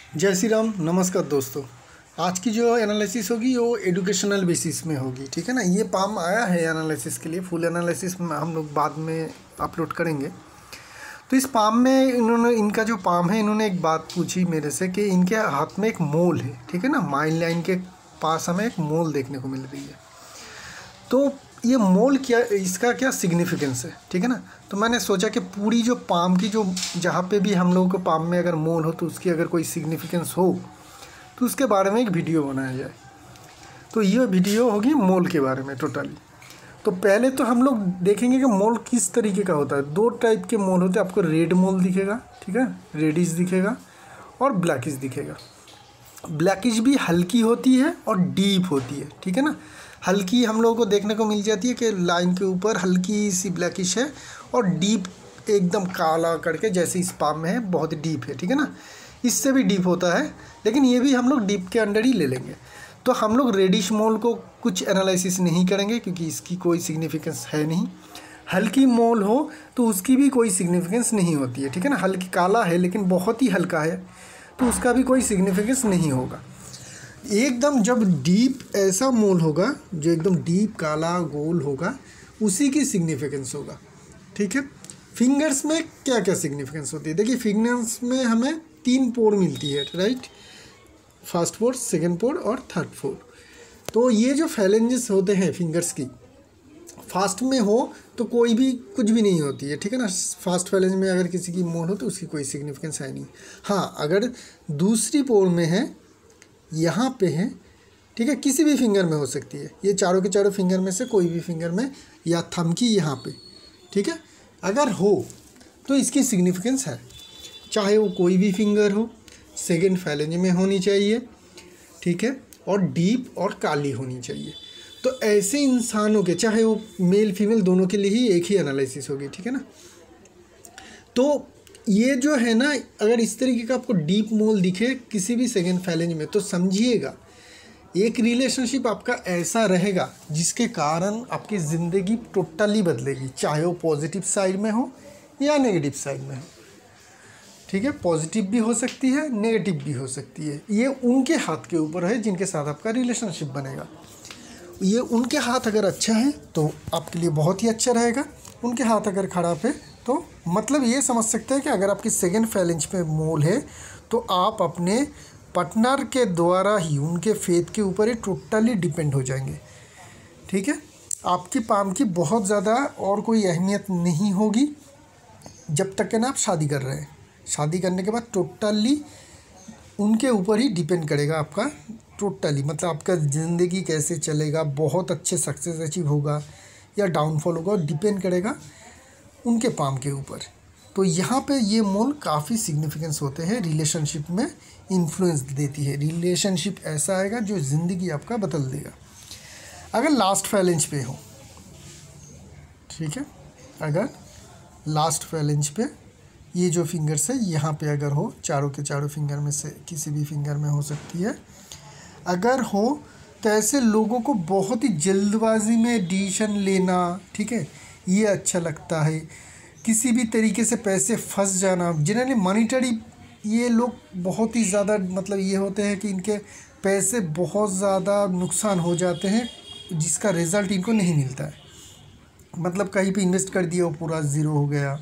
जय श्री राम। नमस्कार दोस्तों। आज की जो एनालिसिस होगी वो एजुकेशनल बेसिस में होगी, ठीक है ना। ये पाम आया है एनालिसिस के लिए, फुल एनालिसिस में हम लोग बाद में अपलोड करेंगे। तो इस पाम में इनका जो पाम है, इन्होंने एक बात पूछी मेरे से कि इनके हाथ में एक मोल है, ठीक है ना। माइन लाइन के पास हमें एक मोल देखने को मिल रही है। तो ये मोल क्या, इसका क्या सिग्निफिकेंस है, ठीक है ना। तो मैंने सोचा कि पूरी जो पाम की जो जहाँ पे भी हम लोगों को पाम में अगर मोल हो तो उसकी अगर कोई सिग्निफिकेंस हो तो उसके बारे में एक वीडियो बनाया जाए। तो ये वीडियो होगी मोल के बारे में टोटली। तो पहले तो हम लोग देखेंगे कि मोल किस तरीके का होता है। दो टाइप के मोल होते हैं। आपको रेड मोल दिखेगा, ठीक है, रेडिश दिखेगा और ब्लैकिश दिखेगा। ब्लैकिश भी हल्की होती है और डीप होती है, ठीक है ना। हल्की हम लोगों को देखने को मिल जाती है कि लाइन के ऊपर हल्की सी ब्लैकिश है, और डीप एकदम काला करके जैसे इस पाम में है, बहुत डीप है, ठीक है ना। इससे भी डीप होता है, लेकिन ये भी हम लोग डीप के अंडर ही ले लेंगे। तो हम लोग रेडिश मोल को कुछ एनालिसिस नहीं करेंगे क्योंकि इसकी कोई सिग्निफिकेंस है नहीं। हल्की मोल हो तो उसकी भी कोई सिग्निफिकेंस नहीं होती है, ठीक है ना। हल्की काला है लेकिन बहुत ही हल्का है तो उसका भी कोई सिग्निफिकेंस नहीं होगा। एकदम जब डीप ऐसा मोल होगा जो एकदम डीप काला गोल होगा, उसी की सिग्निफिकेंस होगा, ठीक है। फिंगर्स में क्या क्या सिग्निफिकेंस होती है, देखिए फिंगर्स में हमें 3 पोर मिलती है, राइट। फर्स्ट पोर, सेकंड पोर और थर्ड पोर। तो ये जो फैलेंजेस होते हैं फिंगर्स की, फास्ट में हो तो कोई भी कुछ भी नहीं होती है, ठीक है ना। फास्ट फैलेंज में अगर किसी की मोल हो तो उसकी कोई सिग्निफिकेंस है नहीं। हाँ, अगर दूसरी पोर में है, यहाँ पे है, ठीक है, किसी भी फिंगर में हो सकती है। ये चारों के चारों फिंगर में से कोई भी फिंगर में, या थंब की यहाँ पे, ठीक है, अगर हो तो इसकी सिग्निफिकेंस है। चाहे वो कोई भी फिंगर हो, सेकंड फैलेंज में होनी चाहिए, ठीक है, और डीप और काली होनी चाहिए। तो ऐसे इंसानों के, चाहे वो मेल फीमेल दोनों के लिए ही एक ही एनालिसिस होगी, ठीक है ना। तो ये जो है ना, अगर इस तरीके का आपको डीप मोल दिखे किसी भी सेकंड फैलेंज में, तो समझिएगा एक रिलेशनशिप आपका ऐसा रहेगा जिसके कारण आपकी ज़िंदगी टोटली बदलेगी, चाहे वो पॉजिटिव साइड में हो या नेगेटिव साइड में हो, ठीक है। पॉजिटिव भी हो सकती है, नेगेटिव भी हो सकती है। ये उनके हाथ के ऊपर है जिनके साथ आपका रिलेशनशिप बनेगा। ये उनके हाथ अगर अच्छा है तो आपके लिए बहुत ही अच्छा रहेगा। उनके हाथ अगर ख़राब है तो मतलब ये समझ सकते हैं कि अगर आपकी सेकंड फैलेंज पे मोल है तो आप अपने पार्टनर के द्वारा ही उनके फेथ के ऊपर ही टोटली डिपेंड हो जाएंगे, ठीक है। आपकी पाम की बहुत ज़्यादा और कोई अहमियत नहीं होगी जब तक कि ना आप शादी कर रहे हैं। शादी करने के बाद टोटली उनके ऊपर ही डिपेंड करेगा आपका टोटली, मतलब आपका ज़िंदगी कैसे चलेगा, बहुत अच्छे सक्सेस अचीव होगा या डाउनफॉल होगा, डिपेंड करेगा उनके पाम के ऊपर। तो यहाँ पे ये मोल काफ़ी सिग्निफिकेंस होते हैं, रिलेशनशिप में इन्फ्लुएंस देती है। रिलेशनशिप ऐसा आएगा जो ज़िंदगी आपका बदल देगा। अगर लास्ट फैलेंज पे हो, ठीक है, अगर लास्ट फैलेंज पे ये जो फिंगर्स है यहाँ पे अगर हो, चारों के चारों फिंगर में से किसी भी फिंगर में हो सकती है, अगर हो तो ऐसे लोगों को बहुत ही जल्दबाजी में डिसीजन लेना, ठीक है, ये अच्छा लगता है। किसी भी तरीके से पैसे फंस जाना, जनरली मॉनिटरी ये लोग बहुत ही ज़्यादा, मतलब ये होते हैं कि इनके पैसे बहुत ज़्यादा नुकसान हो जाते हैं जिसका रिज़ल्ट इनको नहीं मिलता है। मतलब कहीं पे इन्वेस्ट कर दिया वो पूरा ज़ीरो हो गया,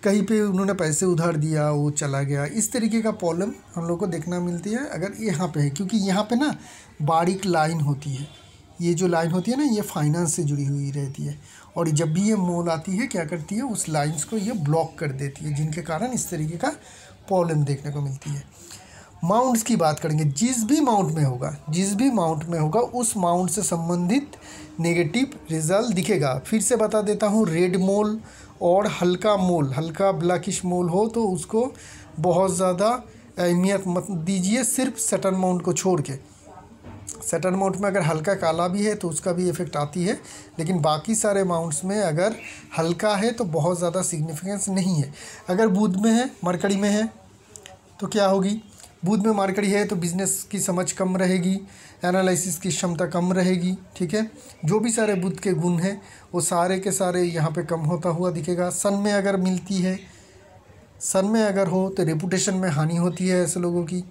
कहीं पे उन्होंने पैसे उधार दिया वो चला गया। इस तरीके का प्रॉब्लम हम लोग को देखना मिलती है अगर यहाँ पे है, क्योंकि यहाँ पे ना बारीक लाइन होती है। ये जो लाइन होती है ना, ये फाइनेंस से जुड़ी हुई रहती है, और जब भी ये मोल आती है क्या करती है, उस लाइंस को ये ब्लॉक कर देती है, जिनके कारण इस तरीके का प्रॉब्लम देखने को मिलती है। माउंट्स की बात करेंगे, जिस भी माउंट में होगा उस माउंट से संबंधित नेगेटिव रिजल्ट दिखेगा। फिर से बता देता हूँ, रेड मोल और हल्का मोल, हल्का ब्लैकिश मोल हो तो उसको बहुत ज़्यादा अहमियत मत दीजिए, सिर्फ सैटर्न माउंट को छोड़ के। सैटर्न माउंट में अगर हल्का काला भी है तो उसका भी इफेक्ट आती है, लेकिन बाकी सारे माउंट्स में अगर हल्का है तो बहुत ज़्यादा सिग्निफिकेंस नहीं है। अगर बुध में है, मरकरी में है तो क्या होगी, बुध में मरकरी है तो बिजनेस की समझ कम रहेगी, एनालिसिस की क्षमता कम रहेगी, ठीक है। जो भी सारे बुध के गुण हैं वो सारे के सारे यहाँ पे कम होता हुआ दिखेगा। सन में अगर मिलती है, सन में अगर हो तो रेपुटेशन में हानि होती है ऐसे लोगों की।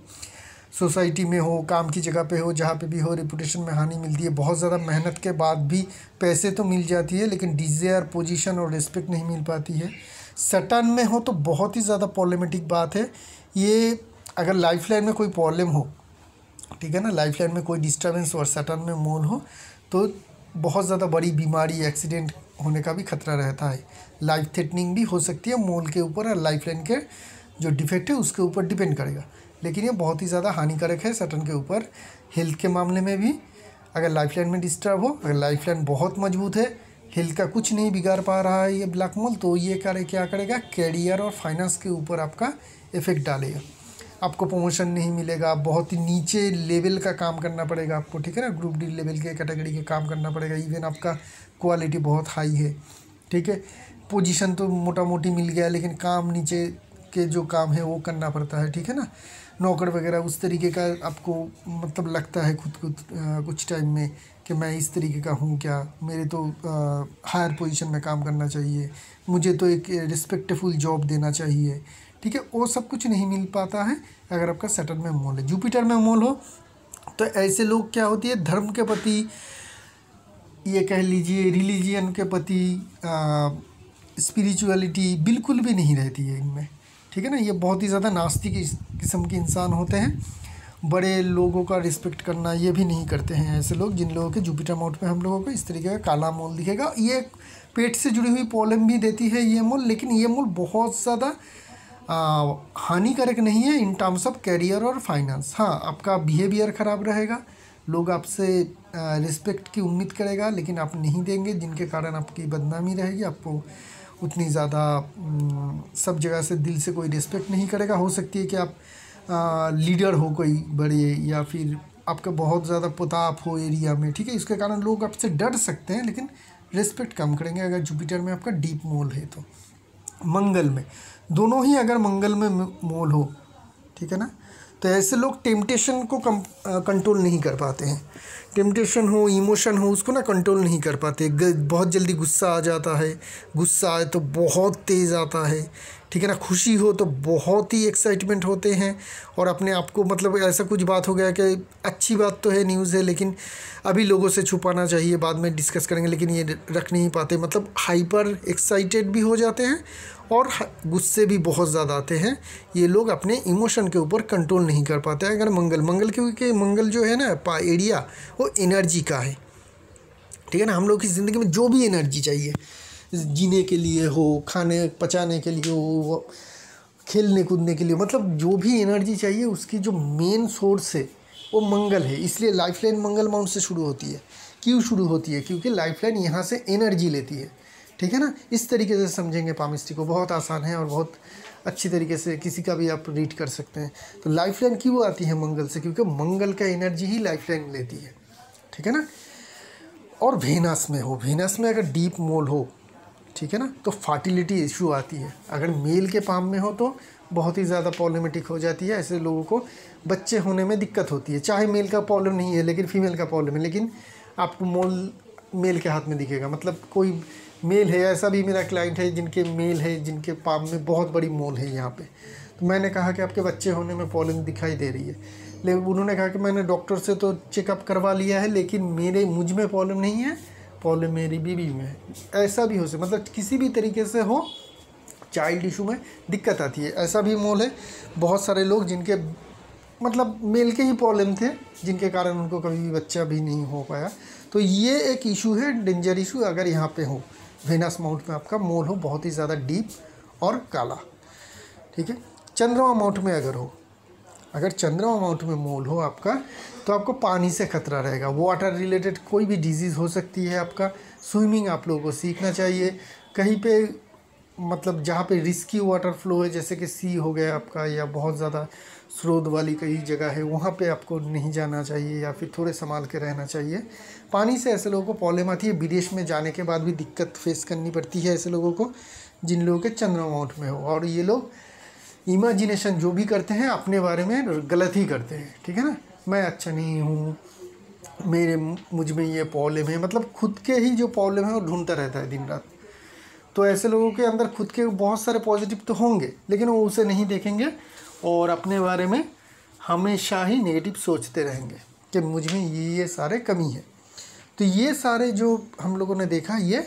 सोसाइटी में हो, काम की जगह पे हो, जहाँ पे भी हो, रेपुटेशन में हानि मिलती है। बहुत ज़्यादा मेहनत के बाद भी पैसे तो मिल जाती है लेकिन डिज़ायर, पोजीशन और रिस्पेक्ट नहीं मिल पाती है। सटन में हो तो बहुत ही ज़्यादा प्रॉब्लमेटिक बात है ये। अगर लाइफ लाइन में कोई प्रॉब्लम हो, ठीक है ना, लाइफ लाइन में कोई डिस्टर्बेंस और सटन में मोल हो तो बहुत ज़्यादा बड़ी बीमारी, एक्सीडेंट होने का भी खतरा रहता है। लाइफ थ्रेटनिंग भी हो सकती है मोल के ऊपर, और लाइफ लाइन के जो डिफेक्ट है उसके ऊपर डिपेंड करेगा। लेकिन ये बहुत ही ज़्यादा हानिकारक है सटन के ऊपर। हेल्थ के मामले में भी अगर लाइफ लाइन में डिस्टर्ब हो, अगर लाइफ लाइन बहुत मजबूत है, हेल्थ का कुछ नहीं बिगाड़ पा रहा है ये ब्लैक मोल, तो ये क्या करेगा, कैरियर और फाइनेंस के ऊपर आपका इफेक्ट डालेगा। आपको प्रमोशन नहीं मिलेगा, बहुत ही नीचे लेवल का काम करना पड़ेगा आपको, ठीक है ना, ग्रुप डी लेवल के कैटेगरी के काम करना पड़ेगा। इवन आपका क्वालिटी बहुत हाई है, ठीक है, पोजीशन तो मोटा मोटी मिल गया लेकिन काम नीचे के जो काम है वो करना पड़ता है, ठीक है ना। नौकर वगैरह उस तरीके का आपको मतलब लगता है खुद कुछ टाइम में कि मैं इस तरीके का हूँ क्या, मेरे तो हायर पोजीशन में काम करना चाहिए, मुझे तो एक रिस्पेक्टफुल जॉब देना चाहिए, ठीक है। वो सब कुछ नहीं मिल पाता है अगर आपका सैटर्न में मोल है। जुपिटर में मोल हो तो ऐसे लोग क्या होती है, धर्म के प्रति, ये कह लीजिए रिलीजियन के प्रति, स्पिरिचुअलिटी बिल्कुल भी नहीं रहती है इनमें, ठीक है ना। ये बहुत ही ज़्यादा नास्तिक किस्म के इंसान होते हैं। बड़े लोगों का रिस्पेक्ट करना ये भी नहीं करते हैं ऐसे लोग, जिन लोगों के जुपिटर मोड पे हम लोगों को इस तरीके का काला मोल दिखेगा। ये पेट से जुड़ी हुई प्रॉब्लम भी देती है ये मोल, लेकिन ये मोल बहुत ज़्यादा हानिकारक नहीं है इन टर्म्स ऑफ कैरियर और फाइनेंस। हाँ, आपका बिहेवियर ख़राब रहेगा, लोग आपसे रिस्पेक्ट की उम्मीद करेगा लेकिन आप नहीं देंगे, जिनके कारण आपकी बदनामी रहेगी। आपको उतनी ज़्यादा सब जगह से दिल से कोई रिस्पेक्ट नहीं करेगा। हो सकती है कि आप लीडर हो कोई बड़े, या फिर आपका बहुत ज़्यादा प्रताप हो एरिया में, ठीक है, इसके कारण लोग आपसे डर सकते हैं लेकिन रिस्पेक्ट कम करेंगे अगर जुपिटर में आपका डीप मोल है तो। मंगल में, दोनों ही अगर मंगल में मोल हो, ठीक है ना, तो ऐसे लोग टेम्पटेशन को कंट्रोल नहीं कर पाते हैं। टेम्पटेशन हो, इमोशन हो, उसको ना कंट्रोल नहीं कर पाते। बहुत जल्दी गुस्सा आ जाता है, गुस्सा आए तो बहुत तेज़ आता है, ठीक है ना। खुशी हो तो बहुत ही एक्साइटमेंट होते हैं और अपने आप को मतलब ऐसा कुछ बात हो गया कि अच्छी बात तो है, न्यूज़ है, लेकिन अभी लोगों से छुपाना चाहिए, बाद में डिस्कस करेंगे, लेकिन ये रख नहीं पाते। मतलब हाइपर एक्साइटेड भी हो जाते हैं और गुस्से भी बहुत ज़्यादा आते हैं। ये लोग अपने इमोशन के ऊपर कंट्रोल नहीं कर पाते हैं। अगर मंगल क्योंकि मंगल जो है ना एरिया, वो एनर्जी का है, ठीक है ना। हम लोग की ज़िंदगी में जो भी एनर्जी चाहिए, जीने के लिए हो, खाने पचाने के लिए हो, खेलने कूदने के लिए, मतलब जो भी एनर्जी चाहिए उसकी जो मेन सोर्स है वो मंगल है। इसलिए लाइफ लाइन मंगल माउंट से शुरू होती है। क्यों शुरू होती है? क्योंकि लाइफ लाइन यहाँ से एनर्जी लेती है, ठीक है ना। इस तरीके से समझेंगे पामिस्ट्री को, बहुत आसान है और बहुत अच्छी तरीके से किसी का भी आप रीड कर सकते हैं। तो लाइफ लाइन क्यों आती है मंगल से? क्योंकि मंगल का एनर्जी ही लाइफ लाइन लेती है, ठीक है ना। और वेनस में हो, वेनस में अगर डीप मोल हो, ठीक है ना, तो फर्टिलिटी इशू आती है। अगर मेल के पाम में हो तो बहुत ही ज़्यादा प्रॉब्लमेटिक हो जाती है। ऐसे लोगों को बच्चे होने में दिक्कत होती है। चाहे मेल का प्रॉब्लम नहीं है लेकिन फीमेल का प्रॉब्लम है, लेकिन आपको मोल मेल के हाथ में दिखेगा। मतलब कोई मेल है, ऐसा भी मेरा क्लाइंट है जिनके मेल है, जिनके पाम में बहुत बड़ी मोल है यहाँ पे। तो मैंने कहा कि आपके बच्चे होने में प्रॉब्लम दिखाई दे रही है, लेकिन उन्होंने कहा कि मैंने डॉक्टर से तो चेकअप करवा लिया है लेकिन मुझ में प्रॉब्लम नहीं है, प्रॉब्लम मेरी बीवी में है। ऐसा भी हो सकता, मतलब किसी भी तरीके से हो, चाइल्ड इशू में दिक्कत आती है। ऐसा भी मोल है, बहुत सारे लोग जिनके मतलब मेल के ही प्रॉब्लम थे, जिनके कारण उनको कभी भी बच्चा भी नहीं हो पाया। तो ये एक इशू है, डेंजर इशू, अगर यहाँ पे हो वेनस माउंट में आपका मोल हो बहुत ही ज़्यादा डीप और काला, ठीक है। चंद्रमा माउंट में अगर हो, अगर चंद्रमा माउंट में मोल हो आपका, तो आपको पानी से खतरा रहेगा। वाटर रिलेटेड कोई भी डिजीज़ हो सकती है आपका। स्विमिंग आप लोगों को सीखना चाहिए। कहीं पे मतलब जहाँ पे रिस्की वाटर फ्लो है, जैसे कि सी हो गया आपका, या बहुत ज़्यादा स्रोत वाली कई जगह है, वहाँ पे आपको नहीं जाना चाहिए, या फिर थोड़े संभाल के रहना चाहिए। पानी से ऐसे लोगों को प्रॉब्लम आती है। विदेश में जाने के बाद भी दिक्कत फेस करनी पड़ती है ऐसे लोगों को, जिन लोगों के चंद्रमा माउंट में हो। और ये लोग इमेजिनेशन जो भी करते हैं अपने बारे में गलत ही करते हैं, ठीक है ना। मैं अच्छा नहीं हूँ, मुझ में ये प्रॉब्लम है, मतलब खुद के ही जो प्रॉब्लम है वो ढूंढता रहता है दिन रात। तो ऐसे लोगों के अंदर खुद के बहुत सारे पॉजिटिव तो होंगे, लेकिन वो उसे नहीं देखेंगे और अपने बारे में हमेशा ही नेगेटिव सोचते रहेंगे कि मुझ में ये सारे कमी है। तो ये सारे जो हम लोगों ने देखा, ये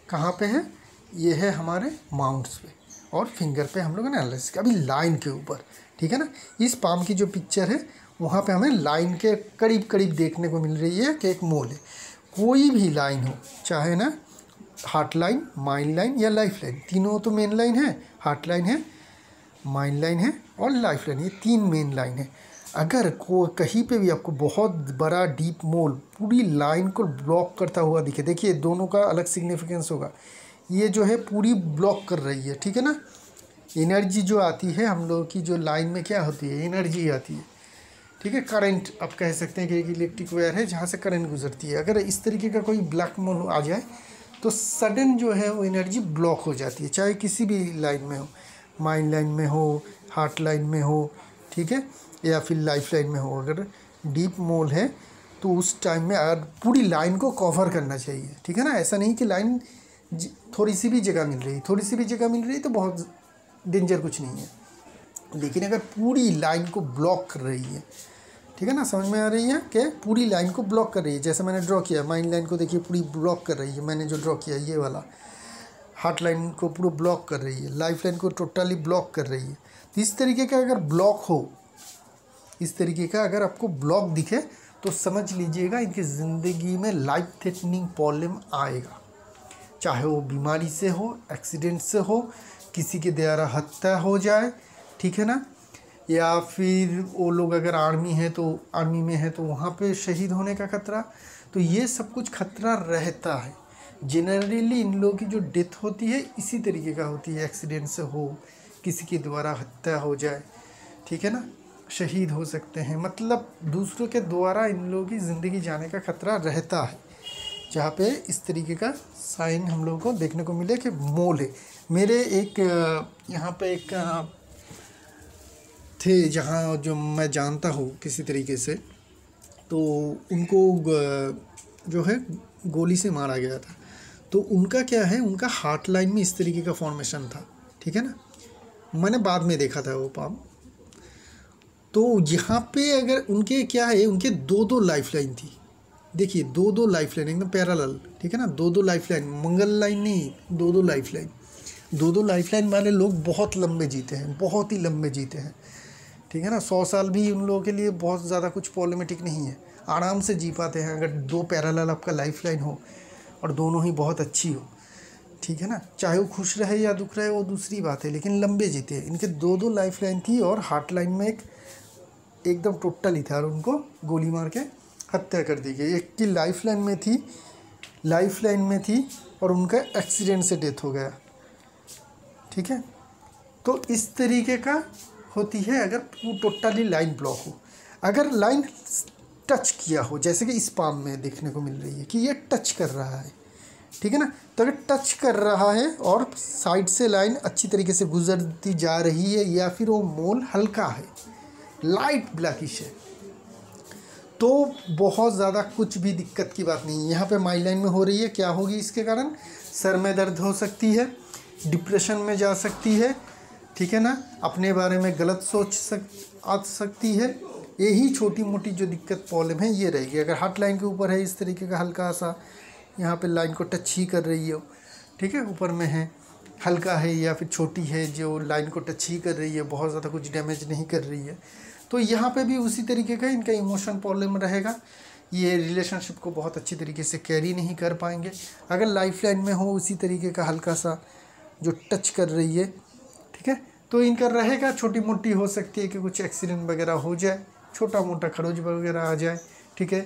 कहाँ पे है, ये है हमारे माउंट्स पे और फिंगर पे हम लोगों ने एनालिसिस किया। अभी लाइन के ऊपर, ठीक है ना, इस पाम की जो पिक्चर है वहाँ पे हमें लाइन के करीब करीब देखने को मिल रही है कि एक मोल है। कोई भी लाइन हो, चाहे ना हार्ट लाइन, माइंड लाइन या लाइफ लाइन, तीनों तो मेन लाइन है। हार्ट लाइन है, माइंड लाइन है और लाइफ लाइन, ये 3 मेन लाइन है। अगर कहीं पे भी आपको बहुत बड़ा डीप मोल पूरी लाइन को ब्लॉक करता हुआ दिखे, देखिए दोनों का अलग सिग्निफिकेंस होगा। ये जो है पूरी ब्लॉक कर रही है, ठीक है ना। एनर्जी जो आती है हम लोगों की जो लाइन में क्या होती है, एनर्जी आती है, ठीक है। करंट आप कह सकते हैं कि एक इलेक्ट्रिक वायर है जहाँ से करंट गुजरती है। अगर इस तरीके का कोई ब्लैक मोल आ जाए तो सडन जो है वो एनर्जी ब्लॉक हो जाती है, चाहे किसी भी लाइन में हो, माइंड लाइन में हो, हार्ट लाइन में हो, ठीक है, या फिर लाइफ लाइन में हो। अगर डीप मोल है तो उस टाइम में अगर पूरी लाइन को कवर करना चाहिए, ठीक है ना। ऐसा नहीं कि लाइन थोड़ी सी भी जगह मिल रही, थोड़ी सी भी जगह मिल रही तो बहुत डेंजर कुछ नहीं है, लेकिन अगर पूरी लाइन को ब्लॉक कर रही है, ठीक है ना, समझ में आ रही है कि पूरी लाइन को ब्लॉक कर रही है। जैसे मैंने ड्रॉ किया, माइंड लाइन को देखिए पूरी ब्लॉक कर रही है, मैंने जो ड्रॉ किया ये वाला। हार्ट लाइन को पूरा ब्लॉक कर रही है, लाइफ लाइन को टोटली ब्लॉक कर रही है। तो इस तरीके का अगर ब्लॉक हो, इस तरीके का अगर आपको ब्लॉक दिखे तो समझ लीजिएगा इनकी ज़िंदगी में लाइफ थ्रेटनिंग प्रॉब्लम आएगा। चाहे वो बीमारी से हो, एक्सीडेंट से हो, किसी के द्वारा हत्या हो जाए, ठीक है ना, या फिर वो लोग अगर आर्मी में है तो वहाँ पे शहीद होने का खतरा। तो ये सब कुछ खतरा रहता है। जनरली इन लोगों की जो डेथ होती है इसी तरीके का होती है, एक्सीडेंट से हो, किसी के द्वारा हत्या हो जाए, ठीक है ना, शहीद हो सकते हैं। मतलब दूसरों के द्वारा इन लोगों की ज़िंदगी जाने का खतरा रहता है, जहाँ पे इस तरीके का साइन हम लोगों को देखने को मिले कि मोल है। मेरे एक यहाँ पे एक थे जहाँ जो मैं जानता हूँ किसी तरीके से, तो उनको जो है गोली से मारा गया था। तो उनका क्या है, उनका हार्ट लाइन में इस तरीके का फॉर्मेशन था, ठीक है ना। मैंने बाद में देखा था वो पाम। तो यहाँ पे अगर उनके क्या है, उनके 2-2 लाइफ लाइन थी। देखिए 2-2 लाइफ लाइन एकदम पैरेलल, ठीक है ना, 2-2 लाइफ लाइन, मंगल लाइन नहीं, 2-2 लाइफ लाइन। 2-2 लाइफ लाइन वाले लोग बहुत लंबे जीते हैं, बहुत ही लंबे जीते हैं, ठीक है ना। 100 साल भी उन लोगों के लिए बहुत ज़्यादा कुछ प्रॉब्लमेटिक नहीं है, आराम से जी पाते हैं। अगर 2 पैरेलल आपका लाइफ लाइन हो और दोनों ही बहुत अच्छी हो, ठीक है ना, चाहे वो खुश रहे या दुख रहे वो दूसरी बात है, लेकिन लंबे जीते हैं। इनके 2-2 लाइफ लाइन थी और हार्ट लाइन में एकदम टोटल ही था और उनको गोली मार के हत्या कर दी गई। एक की लाइफ लाइन में थी और उनका एक्सीडेंट से डेथ हो गया, ठीक है। तो इस तरीके का होती है अगर टोटली लाइन ब्लॉक हो। अगर लाइन टच किया हो, जैसे कि इस पाम में देखने को मिल रही है कि ये टच कर रहा है, ठीक है ना, तो अगर टच कर रहा है और साइड से लाइन अच्छी तरीके से गुजरती जा रही है या फिर वो मोल हल्का है, लाइट ब्लैकिश है, तो बहुत ज़्यादा कुछ भी दिक्कत की बात नहीं है। यहाँ पे माइंड लाइन में हो रही है, क्या होगी इसके कारण, सर में दर्द हो सकती है, डिप्रेशन में जा सकती है, ठीक है ना, अपने बारे में गलत आ सकती है। यही छोटी मोटी जो दिक्कत प्रॉब्लम है ये रहेगी। अगर हार्ट लाइन के ऊपर है इस तरीके का हल्का सा, यहाँ पे लाइन को टच ही कर रही हो, ठीक है, ऊपर में है, हल्का है या फिर छोटी है जो लाइन को टच ही कर रही है, बहुत ज़्यादा कुछ डैमेज नहीं कर रही है, तो यहाँ पे भी उसी तरीके का इनका इमोशन प्रॉब्लम रहेगा। ये रिलेशनशिप को बहुत अच्छी तरीके से कैरी नहीं कर पाएंगे। अगर लाइफ लाइन में हो उसी तरीके का हल्का सा जो टच कर रही है, ठीक है, तो इनका रहेगा, छोटी मोटी हो सकती है कि कुछ एक्सीडेंट वगैरह हो जाए, छोटा मोटा खरोच वगैरह आ जाए, ठीक है,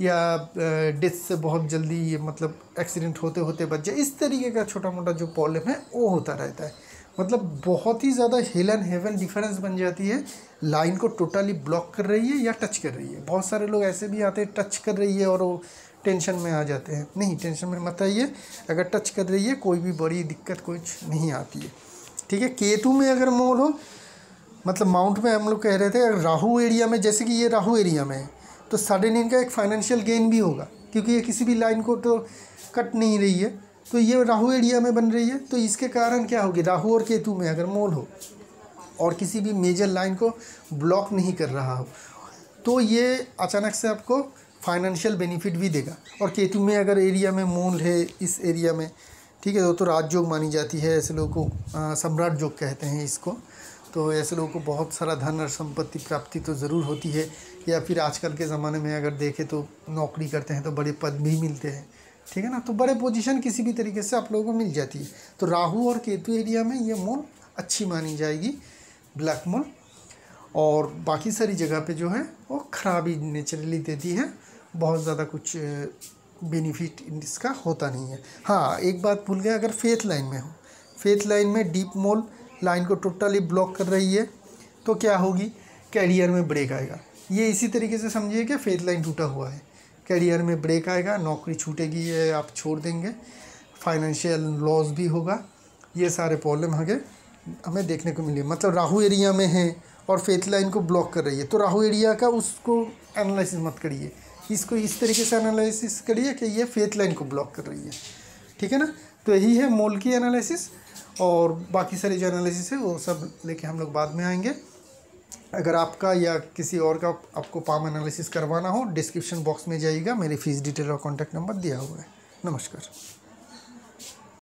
या डेथ से बहुत जल्दी ये मतलब एक्सीडेंट होते होते बच जाए। इस तरीके का छोटा मोटा जो प्रॉब्लम है वो होता रहता है। मतलब बहुत ही ज़्यादा हेल एंड हेवन डिफरेंस बन जाती है, लाइन को टोटली ब्लॉक कर रही है या टच कर रही है। बहुत सारे लोग ऐसे भी आते हैं टच कर रही है और वो टेंशन में आ जाते हैं। नहीं, टेंशन में मत आइए, अगर टच कर रही है कोई भी बड़ी दिक्कत कुछ नहीं आती है, ठीक है। केतु में अगर मोल हो, मतलब माउंट में हम लोग कह रहे थे, अगर राहु एरिया में, जैसे कि ये राहु एरिया में है, तो सडन इनका एक फाइनेंशियल गेन भी होगा, क्योंकि ये किसी भी लाइन को तो कट नहीं रही है, तो ये राहु एरिया में बन रही है। तो इसके कारण क्या होगी, राहु और केतु में अगर मोल हो और किसी भी मेजर लाइन को ब्लॉक नहीं कर रहा हो तो ये अचानक से आपको फाइनेंशियल बेनिफिट भी देगा। और केतु में अगर एरिया में मोल है इस एरिया में, ठीक है, तो राजयोग मानी जाती है। ऐसे लोगों को सम्राट योग कहते हैं इसको। तो ऐसे लोगों को बहुत सारा धन और संपत्ति प्राप्ति तो ज़रूर होती है। या फिर आजकल के ज़माने में अगर देखें तो नौकरी करते हैं तो बड़े पद भी मिलते हैं, ठीक है ना। तो बड़े पोजीशन किसी भी तरीके से आप लोगों को मिल जाती है। तो राहु और केतु एरिया में ये मोल अच्छी मानी जाएगी, ब्लैक मोल। और बाकी सारी जगह पे जो है वो खराबी नेचुरली देती है, बहुत ज़्यादा कुछ बेनिफिट इसका होता नहीं है। हाँ, एक बात भूल गया, अगर फेथ लाइन में हो, फेथ लाइन में डीप मोल लाइन को टोटली ब्लॉक कर रही है तो क्या होगी, कैरियर में ब्रेक आएगा। ये इसी तरीके से समझिए कि फेथ लाइन टूटा हुआ है, कैरियर में ब्रेक आएगा, नौकरी छूटेगी, ये आप छोड़ देंगे, फाइनेंशियल लॉस भी होगा। ये सारे प्रॉब्लम हमें देखने को मिले। मतलब राहु एरिया में है और फेथ लाइन को ब्लॉक कर रही है, तो राहु एरिया का उसको एनालिसिस मत करिए, इसको इस तरीके से एनालिसिस करिए कि ये फेथ लाइन को ब्लॉक कर रही है, ठीक है ना। तो यही है मोल की एनालिसिस। और बाकी सारी जो एनालिसिस है वो सब लेके हम लोग बाद में आएंगे। अगर आपका या किसी और का आपको पाम एनालिसिस करवाना हो, डिस्क्रिप्शन बॉक्स में जाइएगा, मेरी फीस डिटेल और कॉन्टैक्ट नंबर दिया हुआ है। नमस्कार।